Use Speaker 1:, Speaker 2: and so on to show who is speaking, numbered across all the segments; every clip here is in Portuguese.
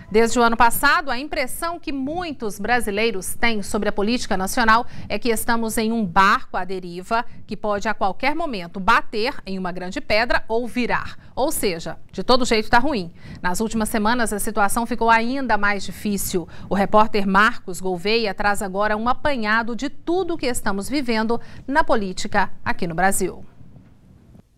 Speaker 1: Desde o ano passado, a impressão que muitos brasileiros têm sobre a política nacional é que estamos em um barco à deriva que pode a qualquer momento bater em uma grande pedra ou virar. Ou seja, de todo jeito está ruim. Nas últimas semanas, a situação ficou ainda mais difícil. O repórter Marcos Gouveia traz agora um apanhado de tudo o que estamos vivendo na política aqui no Brasil.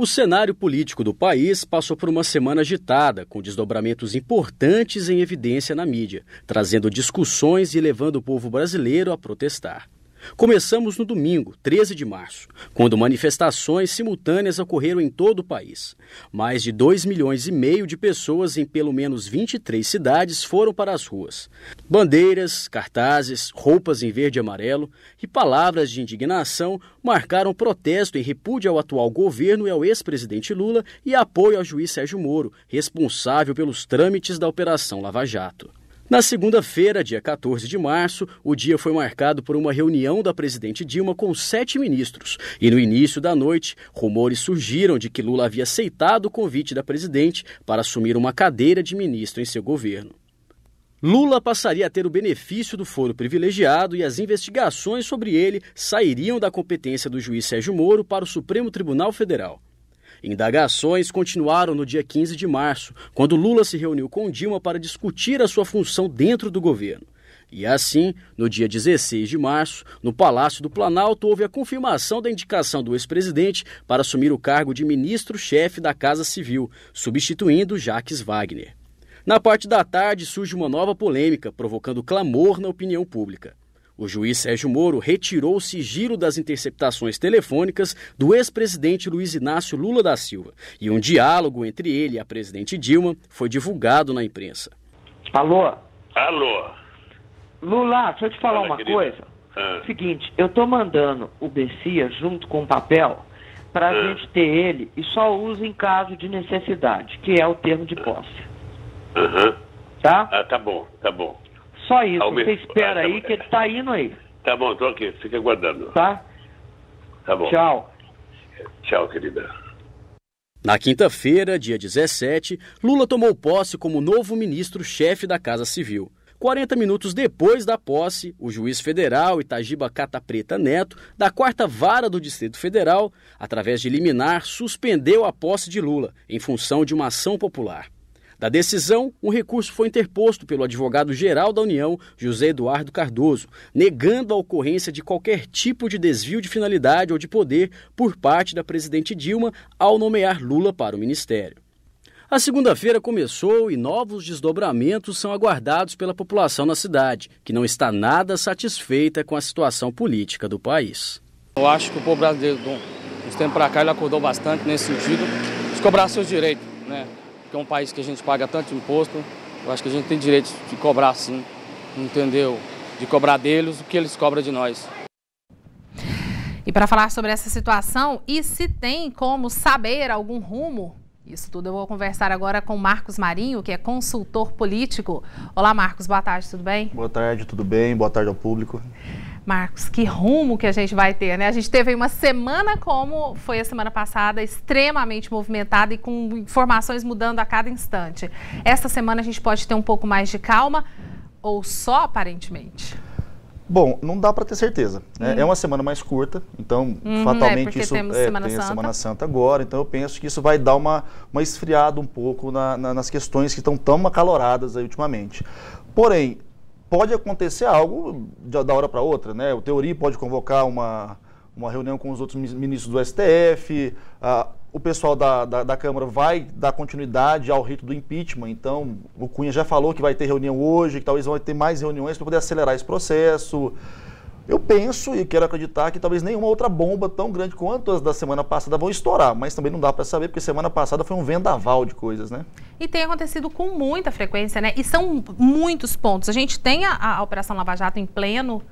Speaker 2: O cenário político do país passou por uma semana agitada, com desdobramentos importantes em evidência na mídia, trazendo discussões e levando o povo brasileiro a protestar. Começamos no domingo, 13 de março, quando manifestações simultâneas ocorreram em todo o país. Mais de 2,5 milhões de pessoas em pelo menos 23 cidades foram para as ruas. Bandeiras, cartazes, roupas em verde e amarelo e palavras de indignação marcaram protesto em repúdio ao atual governo e ao ex-presidente Lula e apoio ao juiz Sérgio Moro, responsável pelos trâmites da Operação Lava Jato. Na segunda-feira, dia 14 de março, o dia foi marcado por uma reunião da presidente Dilma com 7 ministros. E no início da noite, rumores surgiram de que Lula havia aceitado o convite da presidente para assumir uma cadeira de ministro em seu governo. Lula passaria a ter o benefício do foro privilegiado e as investigações sobre ele sairiam da competência do juiz Sérgio Moro para o Supremo Tribunal Federal. Indagações continuaram no dia 15 de março, quando Lula se reuniu com Dilma para discutir a sua função dentro do governo. E assim, no dia 16 de março, no Palácio do Planalto, houve a confirmação da indicação do ex-presidente para assumir o cargo de ministro-chefe da Casa Civil, substituindo Jacques Wagner. Na parte da tarde surge uma nova polêmica, provocando clamor na opinião pública. O juiz Sérgio Moro retirou o sigilo das interceptações telefônicas do ex-presidente Luiz Inácio Lula da Silva e um diálogo entre ele e a presidente Dilma foi divulgado na imprensa.
Speaker 3: Alô?
Speaker 4: Alô?
Speaker 3: Lula, deixa eu te falar uma coisa. Seguinte, eu tô mandando o Bessias junto com o papel pra gente ter ele e só usa em caso de necessidade, que é o termo de posse. Tá?
Speaker 4: Ah, tá bom, tá bom.
Speaker 3: Só isso, você espera aí que ele tá indo aí.
Speaker 4: Tá bom, tô aqui, fica aguardando.
Speaker 3: Tá?
Speaker 4: Tá bom.
Speaker 3: Tchau.
Speaker 4: Tchau, querida.
Speaker 2: Na quinta-feira, dia 17, Lula tomou posse como novo ministro-chefe da Casa Civil. 40 minutos depois da posse, o juiz federal Itagiba Cata Preta Neto, da 4ª Vara do Distrito Federal, através de liminar, suspendeu a posse de Lula, em função de uma ação popular. Da decisão, um recurso foi interposto pelo advogado-geral da União, José Eduardo Cardoso, negando a ocorrência de qualquer tipo de desvio de finalidade ou de poder por parte da presidente Dilma ao nomear Lula para o ministério. A segunda-feira começou e novos desdobramentos são aguardados pela população na cidade, que não está nada satisfeita com a situação política do país.
Speaker 5: Eu acho que o povo brasileiro, uns tempos para cá, ele acordou bastante nesse sentido de cobrar seus direitos, né? Porque é um país que a gente paga tanto imposto, eu acho que a gente tem direito de cobrar sim, entendeu? De cobrar deles o que eles cobram de nós.
Speaker 1: E para falar sobre essa situação e se tem como saber algum rumo, isso tudo eu vou conversar agora com Marcos Marinho, que é consultor político. Olá, Marcos, boa tarde, tudo bem?
Speaker 6: Boa tarde, tudo bem? Boa tarde ao público.
Speaker 1: Marcos, que rumo que a gente vai ter, né? A gente teve uma semana como foi a semana passada, extremamente movimentada e com informações mudando a cada instante. Esta semana a gente pode ter um pouco mais de calma ou só aparentemente?
Speaker 6: Bom, não dá para ter certeza, né? É uma semana mais curta, então fatalmente isso tem a Semana Santa agora, então eu penso que isso vai dar uma esfriada um pouco nas questões que estão tão acaloradas aí ultimamente. Porém, pode acontecer algo da hora para outra, né? O Teori pode convocar uma reunião com os outros ministros do STF, o pessoal da Câmara vai dar continuidade ao rito do impeachment, então o Cunha já falou que vai ter reunião hoje, que talvez vai ter mais reuniões para poder acelerar esse processo. Eu penso e quero acreditar que talvez nenhuma outra bomba tão grande quanto as da semana passada vão estourar, mas também não dá para saber, porque semana passada foi um vendaval de coisas, né?
Speaker 1: E tem acontecido com muita frequência, né? E são muitos pontos. A gente tem a Operação Lava Jato em pleno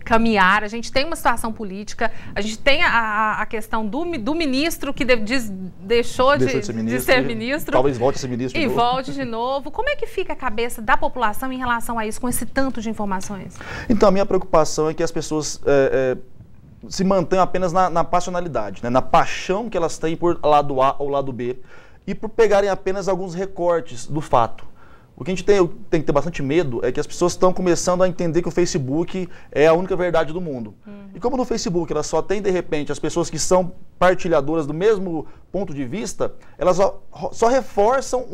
Speaker 1: caminhar, a gente tem uma situação política, a gente tem a questão do ministro que deixou de ser ministro.
Speaker 6: Talvez volte a ser ministro
Speaker 1: de novo. Volte de novo. Como é que fica a cabeça da população em relação a isso, com esse tanto de informações?
Speaker 6: Então, a minha preocupação é que as pessoas se mantenham apenas na passionalidade, né? Na paixão que elas têm por lado A ou lado B e por pegarem apenas alguns recortes do fato. O que a gente tem que ter bastante medo é que as pessoas estão começando a entender que o Facebook é a única verdade do mundo. E como no Facebook ela só tem, de repente, as pessoas que são partilhadoras do mesmo ponto de vista, elas só reforçam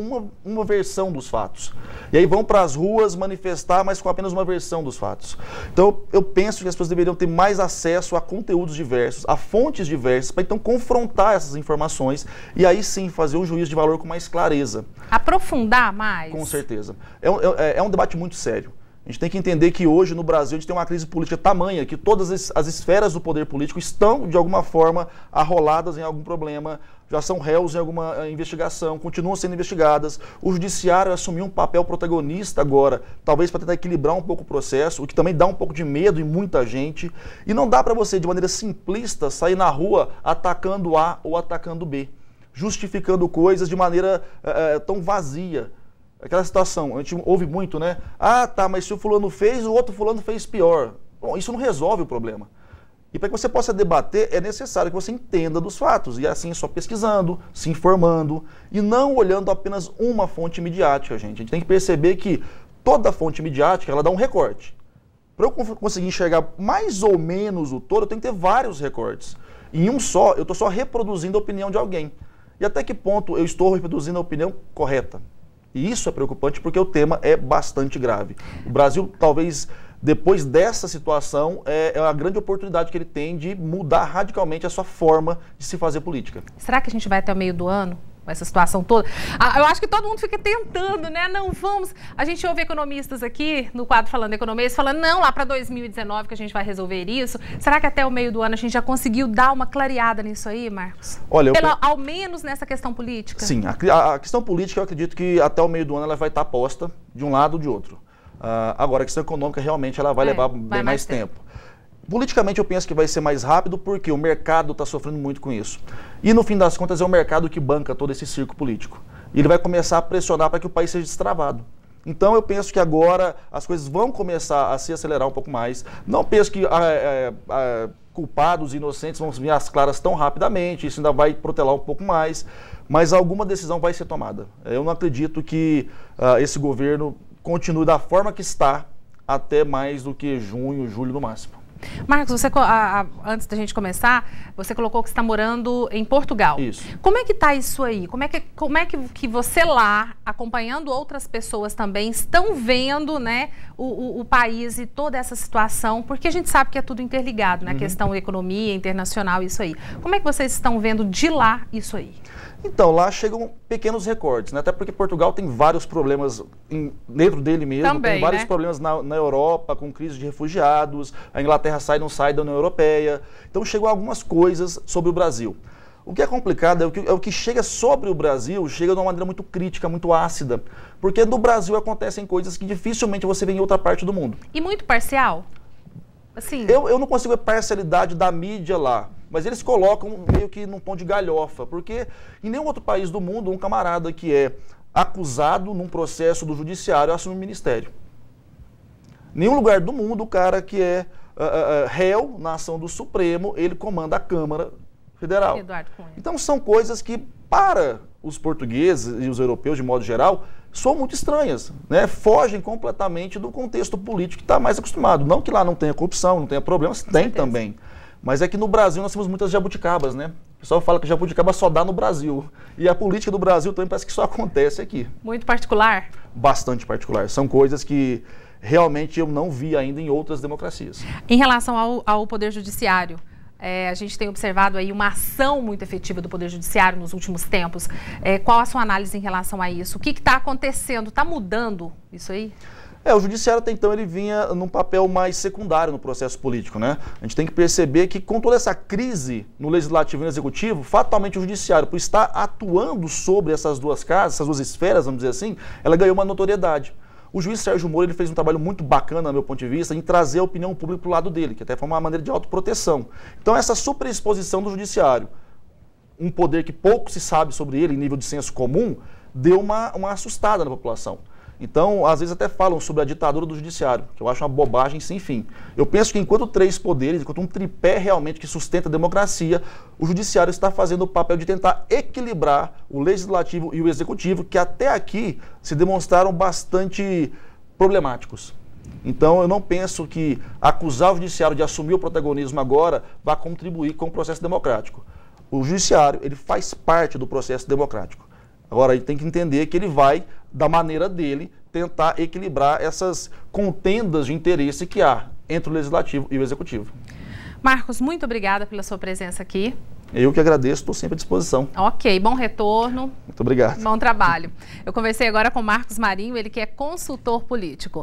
Speaker 6: uma versão dos fatos. E aí vão para as ruas manifestar, mas com apenas uma versão dos fatos. Então eu penso que as pessoas deveriam ter mais acesso a conteúdos diversos, a fontes diversas, para então confrontar essas informações e aí sim fazer um juízo de valor com mais clareza.
Speaker 1: Aprofundar mais?
Speaker 6: Com certeza. É um debate muito sério. A gente tem que entender que hoje no Brasil a gente tem uma crise política tamanha que todas as esferas do poder político estão de alguma forma arroladas em algum problema, já são réus em alguma investigação, continuam sendo investigadas. O judiciário assumiu um papel protagonista agora, talvez para tentar equilibrar um pouco o processo, o que também dá um pouco de medo em muita gente. E não dá para você, de maneira simplista, sair na rua atacando A ou atacando B, justificando coisas de maneira tão vazia. Aquela situação, a gente ouve muito, né? Ah, tá, mas se o fulano fez, o outro fulano fez pior. Bom, isso não resolve o problema. E para que você possa debater, é necessário que você entenda dos fatos. E assim, só pesquisando, se informando e não olhando apenas uma fonte midiática, gente. A gente tem que perceber que toda fonte midiática, ela dá um recorte. Para eu conseguir enxergar mais ou menos o todo, eu tenho que ter vários recortes. Em um só, eu estou só reproduzindo a opinião de alguém. E até que ponto eu estou reproduzindo a opinião correta? E isso é preocupante porque o tema é bastante grave. O Brasil, talvez, depois dessa situação, é a grande oportunidade que ele tem de mudar radicalmente a sua forma de se fazer política.
Speaker 1: Será que a gente vai até o meio do ano? Essa situação toda. Eu acho que todo mundo fica tentando, né? Não vamos. A gente ouve economistas aqui no quadro Falando Economia, falando, não, lá para 2019 que a gente vai resolver isso. Será que até o meio do ano a gente já conseguiu dar uma clareada nisso aí, Marcos?
Speaker 6: Olha,
Speaker 1: ao menos nessa questão política?
Speaker 6: Sim, a questão política eu acredito que até o meio do ano ela vai estar posta de um lado ou de outro. Agora, a questão econômica realmente ela vai levar bem mais tempo. Politicamente eu penso que vai ser mais rápido porque o mercado está sofrendo muito com isso. E no fim das contas é o mercado que banca todo esse circo político. E ele vai começar a pressionar para que o país seja destravado. Então eu penso que agora as coisas vão começar a se acelerar um pouco mais. Não penso que culpados e inocentes vão vir às claras tão rapidamente, isso ainda vai protelar um pouco mais, mas alguma decisão vai ser tomada. Eu não acredito que esse governo continue da forma que está até mais do que junho, julho no máximo.
Speaker 1: Marcos, antes da gente começar, você colocou que você está morando em Portugal.
Speaker 6: Isso.
Speaker 1: Como é que está isso aí? Como é que você lá, acompanhando outras pessoas também, estão vendo, né, o país e toda essa situação? Porque a gente sabe que é tudo interligado, né? A questão economia, internacional, isso aí. Como é que vocês estão vendo de lá isso aí?
Speaker 6: Então, lá chegam pequenos recortes, né? Até porque Portugal tem vários problemas dentro dele mesmo,
Speaker 1: também,
Speaker 6: tem vários
Speaker 1: né?
Speaker 6: problemas na Europa, com crise de refugiados, a Inglaterra não sai da União Europeia. Então chegam algumas coisas sobre o Brasil. O que é complicado é o que chega sobre o Brasil, chega de uma maneira muito crítica, muito ácida, porque no Brasil acontecem coisas que dificilmente você vê em outra parte do mundo.
Speaker 1: E muito parcial? Assim...
Speaker 6: Eu não consigo ver parcialidade da mídia lá. Mas eles colocam meio que num tom de galhofa, porque em nenhum outro país do mundo um camarada que é acusado num processo do judiciário assume o ministério. Em nenhum lugar do mundo o cara que é réu na ação do Supremo, ele comanda a Câmara Federal. Então são coisas que para os portugueses e os europeus de modo geral são muito estranhas, né? Fogem completamente do contexto político que está mais acostumado. Não que lá não tenha corrupção, não tenha problemas, tem também. Mas é que no Brasil nós temos muitas jabuticabas, né? O pessoal fala que jabuticaba só dá no Brasil. E a política do Brasil também parece que só acontece aqui.
Speaker 1: Muito particular?
Speaker 6: Bastante particular. São coisas que realmente eu não vi ainda em outras democracias.
Speaker 1: Em relação ao Poder Judiciário, a gente tem observado aí uma ação muito efetiva do Poder Judiciário nos últimos tempos. Qual a sua análise em relação a isso? O que está acontecendo? Está mudando isso aí?
Speaker 6: O judiciário até então ele vinha num papel mais secundário no processo político, né? A gente tem que perceber que com toda essa crise no legislativo e no executivo, fatalmente o judiciário, por estar atuando sobre essas duas casas, essas duas esferas, vamos dizer assim, ela ganhou uma notoriedade. O juiz Sérgio Moro ele fez um trabalho muito bacana, do meu ponto de vista, em trazer a opinião pública para o lado dele, que até foi uma maneira de autoproteção. Então essa superexposição do judiciário, um poder que pouco se sabe sobre ele em nível de senso comum, deu uma assustada na população. Então, às vezes até falam sobre a ditadura do judiciário, que eu acho uma bobagem sem fim. Eu penso que enquanto 3 poderes, enquanto um tripé realmente que sustenta a democracia, o judiciário está fazendo o papel de tentar equilibrar o legislativo e o executivo, que até aqui se demonstraram bastante problemáticos. Então, eu não penso que acusar o judiciário de assumir o protagonismo agora vai contribuir com o processo democrático. O judiciário, ele faz parte do processo democrático. Agora, ele tem que entender que ele vai, da maneira dele, tentar equilibrar essas contendas de interesse que há entre o legislativo e o executivo.
Speaker 1: Marcos, muito obrigada pela sua presença aqui.
Speaker 6: Eu que agradeço, estou sempre à disposição.
Speaker 1: Ok, bom retorno.
Speaker 6: Muito obrigado.
Speaker 1: Bom trabalho. Eu conversei agora com Marcos Marinho, ele que é consultor político.